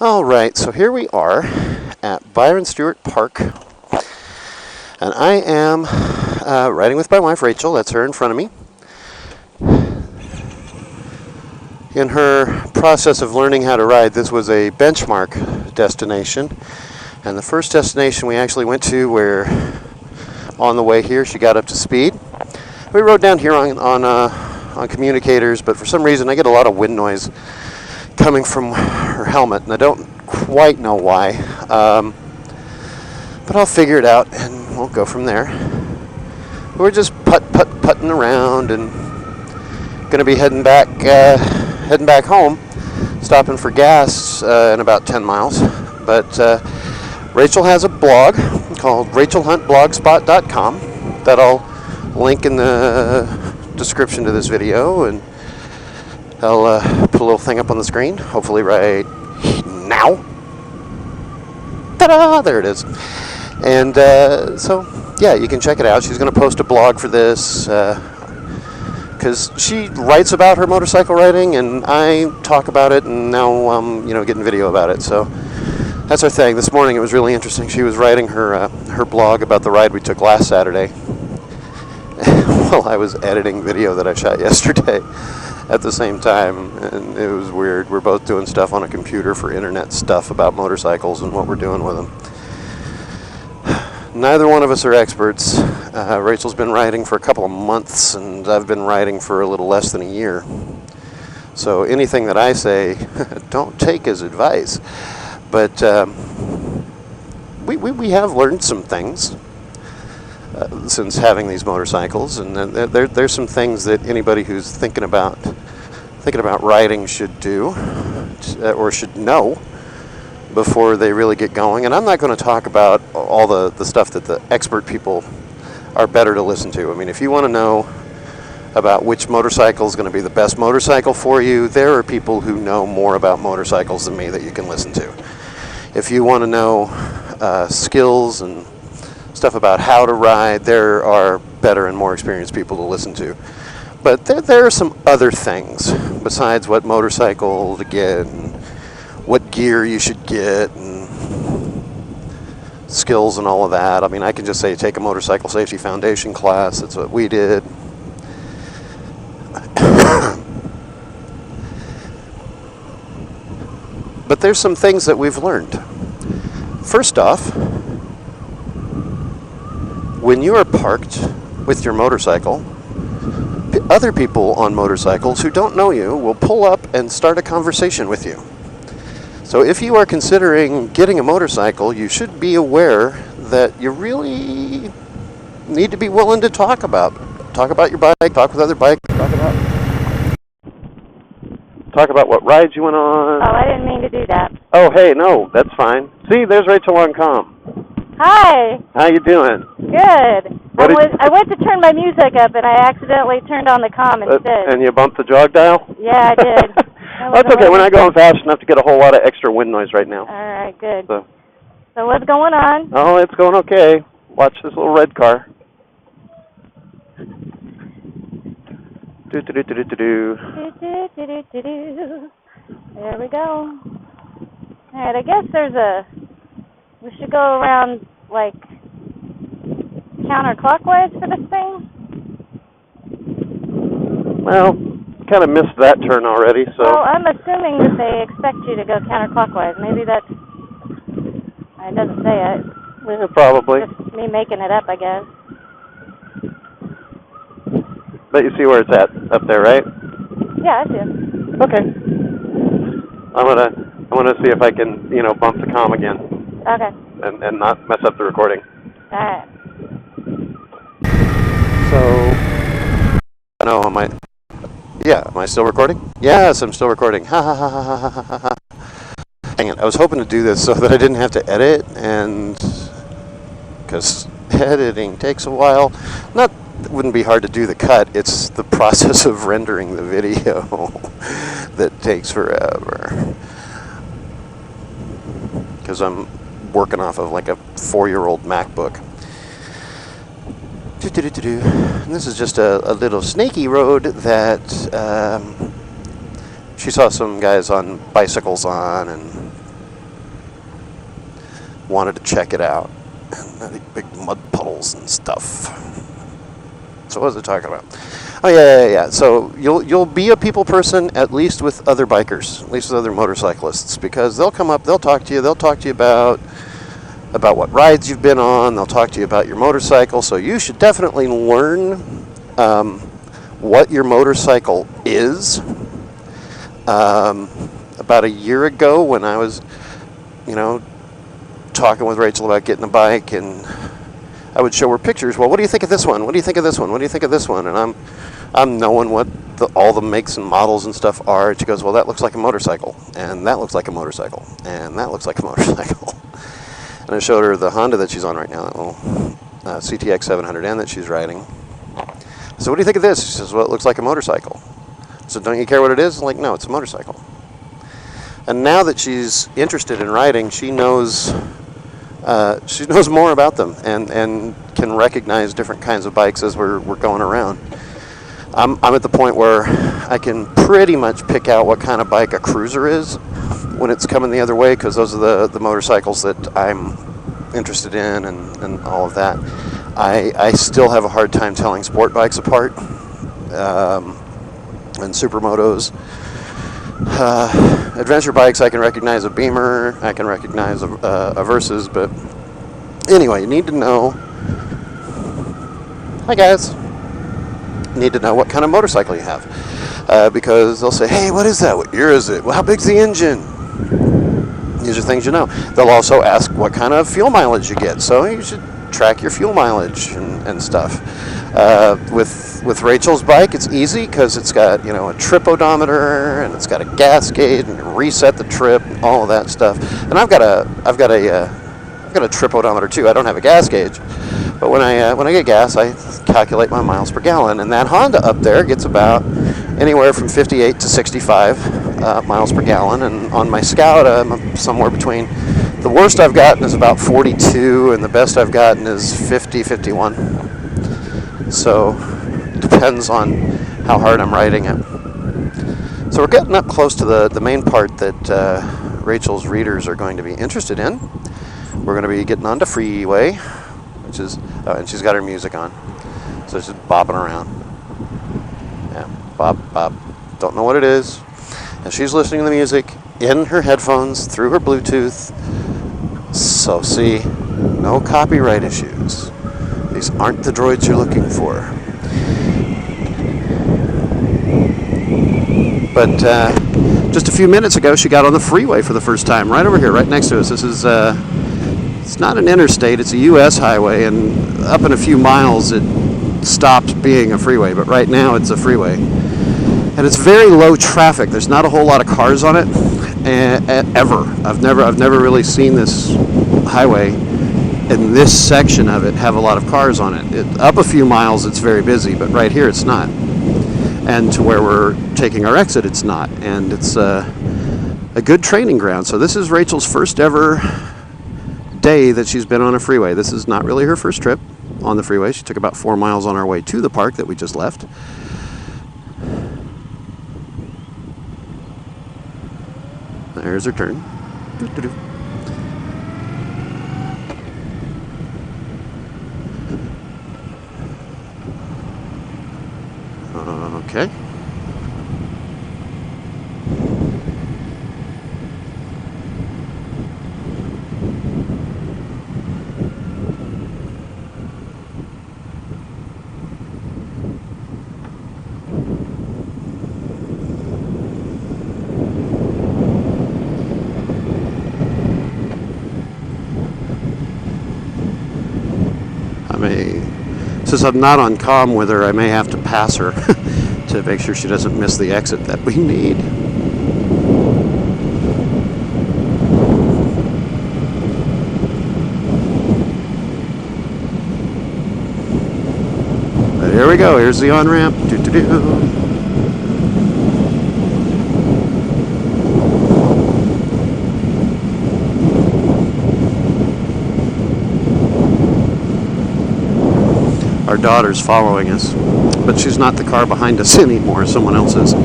All right, so here we are at Byron Stewart Park, and I am riding with my wife Rachel. That's her in front of me. In her process of learning how to ride, this was a benchmark destination, and the first destination we actually went to, where on the way here she got up to speed. We rode down here on communicators, but for some reason I get a lot of wind noise coming from her helmet, and I don't quite know why, but I'll figure it out and we'll go from there. We're just putting around and going to be heading back home, stopping for gas in about 10 miles. But Rachel has a blog called rachelhuntblogspot.com that I'll link in the description to this video, and I'll put a little thing up on the screen, hopefully right now. Ta-da! There it is. And so, yeah, you can check it out. She's going to post a blog for this because she writes about her motorcycle riding, and I talk about it, and now I'm getting video about it. So that's our thing. This morning it was really interesting. She was writing her blog about the ride we took last Saturday while I was editing video that I shot yesterday at the same time, and it was weird. We're both doing stuff on a computer for internet stuff about motorcycles and what we're doing with them. Neither one of us are experts. Rachel's been riding for a couple of months, and I've been riding for a little less than a year. So anything that I say, don't take as advice. But we have learned some things since having these motorcycles, and there's some things that anybody who's thinking about riding should do or should know before they really get going. And I'm not going to talk about all the stuff that the expert people are better to listen to. I mean, if you want to know about which motorcycle is going to be the best motorcycle for you, there are people who know more about motorcycles than me that you can listen to. If you want to know skills and stuff about how to ride, there are better and more experienced people to listen to. But there are some other things besides what motorcycle to get and what gear you should get and skills and all of that. I mean, I can just say take a motorcycle safety foundation class. That's what we did. But there's some things that we've learned. First off, when you are parked with your motorcycle, other people on motorcycles who don't know you will pull up and start a conversation with you. So if you are considering getting a motorcycle, you should be aware that you really need to be willing to talk about your bike, talk with other bikes, talk about what rides you went on. Oh, I didn't mean to do that. Oh, hey, no, that's fine. See, there's Rachel on comm. Hi. How you doing? Good. I went to turn my music up, and I accidentally turned on the comm instead. And you bumped the jog dial? Yeah, I did. That's okay. We're not going fast enough to get a whole lot of extra wind noise right now. All right, good. So what's going on? Oh, it's going okay. Watch this little red car. Do-do-do-do-do-do. There we go. All right, I guess we should go around, like, counterclockwise for this thing? Well, kind of missed that turn already, so... Well, I'm assuming that they expect you to go counterclockwise. Maybe that's... It doesn't say it. Yeah, probably. Just me making it up, I guess. But you see where it's at up there, right? Yeah, I see it. Okay. I'm gonna see if I can, bump the comm again. Okay. And not mess up the recording. All right. So, no, am I still recording? Yes, I'm still recording. Ha ha ha ha ha ha ha ha. Dang it, I was hoping to do this so that I didn't have to edit, and because editing takes a while. It wouldn't be hard to do the cut. It's the process of rendering the video that takes forever. Because I'm working off of like a 4-year-old MacBook. And this is just a little snaky road that she saw some guys on bicycles on, and wanted to check it out. And the big mud puddles and stuff. So what was I talking about? Oh yeah. So you'll be a people person, at least with other bikers, at least with other motorcyclists, because they'll come up, they'll talk to you about what rides you've been on. They'll talk to you about your motorcycle. So you should definitely learn what your motorcycle is. About a year ago, when I was, talking with Rachel about getting a bike, and I would show her pictures. Well, what do you think of this one? What do you think of this one? What do you think of this one? And I'm knowing what all the makes and models and stuff are. And she goes, well, that looks like a motorcycle, and that looks like a motorcycle, and that looks like a motorcycle. And I showed her the Honda that she's on right now, that little CTX 700N that she's riding. So what do you think of this? She says, well, it looks like a motorcycle. So don't you care what it is? I'm like, no, it's a motorcycle. And now that she's interested in riding, she knows more about them and can recognize different kinds of bikes as we're going around. I'm at the point where I can pretty much pick out what kind of bike a cruiser is when it's coming the other way, because those are the motorcycles that I'm interested in and all of that. I still have a hard time telling sport bikes apart and supermotos. Adventure bikes, I can recognize a Beamer, I can recognize a Versus, but anyway, you need to know. Hi guys. You need to know what kind of motorcycle you have, because they'll say, hey, what is that? What year is it? Well, how big's the engine? These are things you know. They'll also ask what kind of fuel mileage you get, so you should track your fuel mileage and stuff. With Rachel's bike, it's easy because it's got a trip odometer, and it's got a gas gauge, and you reset the trip, and all of that stuff. And I've got a trip odometer too. I don't have a gas gauge, but when I get gas, I calculate my miles per gallon, and that Honda up there gets about anywhere from 58 to 65 miles per gallon, and on my Scout, I'm somewhere between. The worst I've gotten is about 42, and the best I've gotten is 50, 51. So it depends on how hard I'm riding it. So we're getting up close to the main part that Rachel's readers are going to be interested in. We're going to be getting onto Freeway, which is, and she's got her music on, so she's bopping around. Yeah, bop, bop. Don't know what it is. And she's listening to the music in her headphones through her Bluetooth. So see, no copyright issues. These aren't the droids you're looking for. But just a few minutes ago, she got on the freeway for the first time, right over here, right next to us. This is, it's not an interstate, it's a U.S. highway, and up in a few miles it stops being a freeway, but right now it's a freeway. And it's very low traffic. There's not a whole lot of cars on it, ever. I've never really seen this highway in this section of it have a lot of cars on it. Up a few miles it's very busy, but right here it's not. And to where we're taking our exit, it's not. And it's a good training ground. So this is Rachel's first ever day that she's been on a freeway. This is not really her first trip on the freeway. She took about 4 miles on our way to the park that we just left. There's her turn. Doo-doo-doo. Okay. Since I'm not on comm with her, I may have to pass her to make sure she doesn't miss the exit that we need. But here we go. Here's the on-ramp. Doo-doo-doo. Our daughter's following us, but she's not the car behind us anymore. Someone else is. Okay,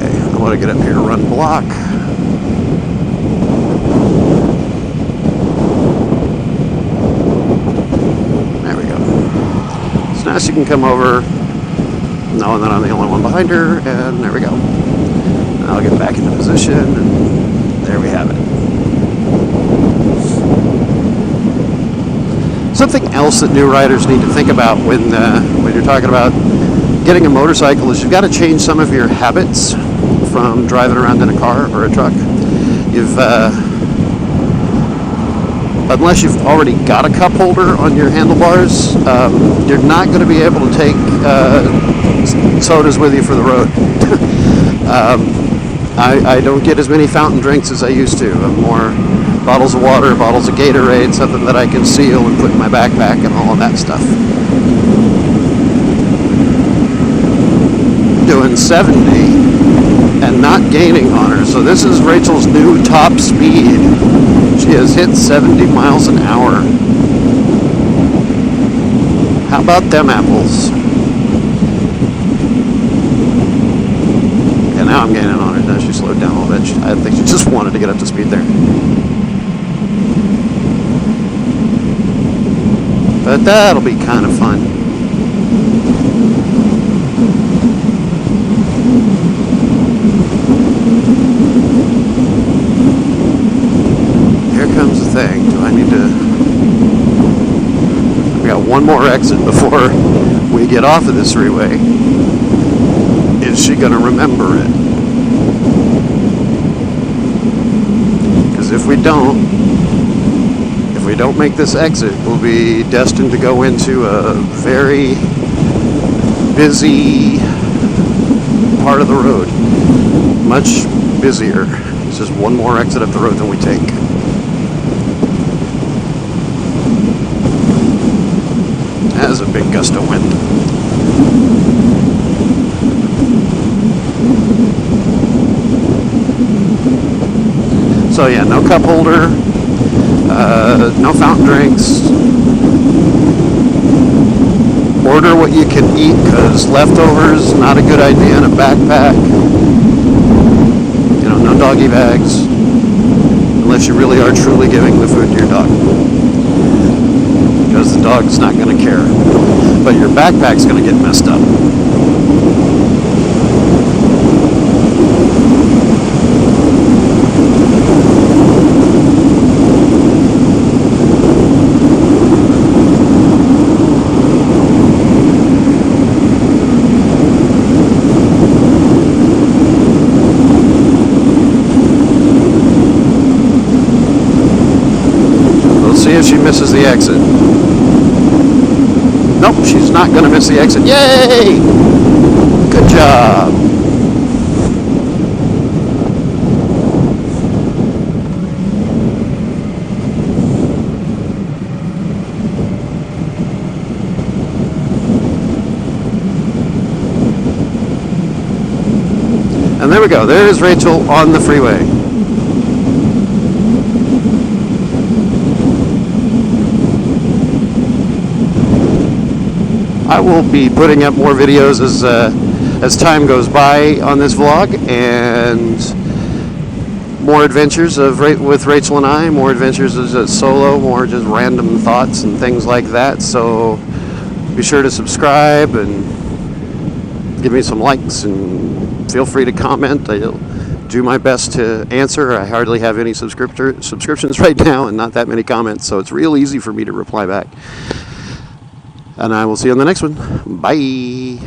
I want to get up here, run block. now she can come over, knowing that I'm the only one behind her, and there we go. And I'll get back into position, and there we have it. Something else that new riders need to think about when you're talking about getting a motorcycle is you've got to change some of your habits from driving around in a car or a truck. Unless you've already got a cup holder on your handlebars, you're not going to be able to take sodas with you for the road. I don't get as many fountain drinks as I used to. I'm more bottles of water, bottles of Gatorade, something that I can seal and put in my backpack and all of that stuff. Doing 70 and not gaining on her. So this is Rachel's new top speed. She has hit 70 miles an hour. How about them apples? Yeah, now I'm gaining on her. Now she slowed down a little bit. I think she just wanted to get up to speed there. But that'll be kind of fun. Here comes the thing. Do I need to... We got one more exit before we get off of this freeway. Is she going to remember it? Because if we don't make this exit, we'll be destined to go into a very busy part of the road. Much busier. It's just one more exit up the road than we take. That's a big gust of wind. So yeah, no cup holder. No fountain drinks. Order what you can eat, because leftovers, not a good idea in a backpack. You know, no doggy bags, unless you really are truly giving the food to your dog, because the dog's not going to care, but your backpack's going to get messed up. See if she misses the exit. Nope, she's not going to miss the exit. Yay! Good job. And there we go. There's Rachel on the freeway. I will be putting up more videos as time goes by on this vlog, and more adventures with Rachel and I, more adventures as a solo, more just random thoughts and things like that. So be sure to subscribe and give me some likes, and feel free to comment. I'll do my best to answer. I hardly have any subscriptions right now, and not that many comments, so it's real easy for me to reply back. And I will see you on the next one. Bye.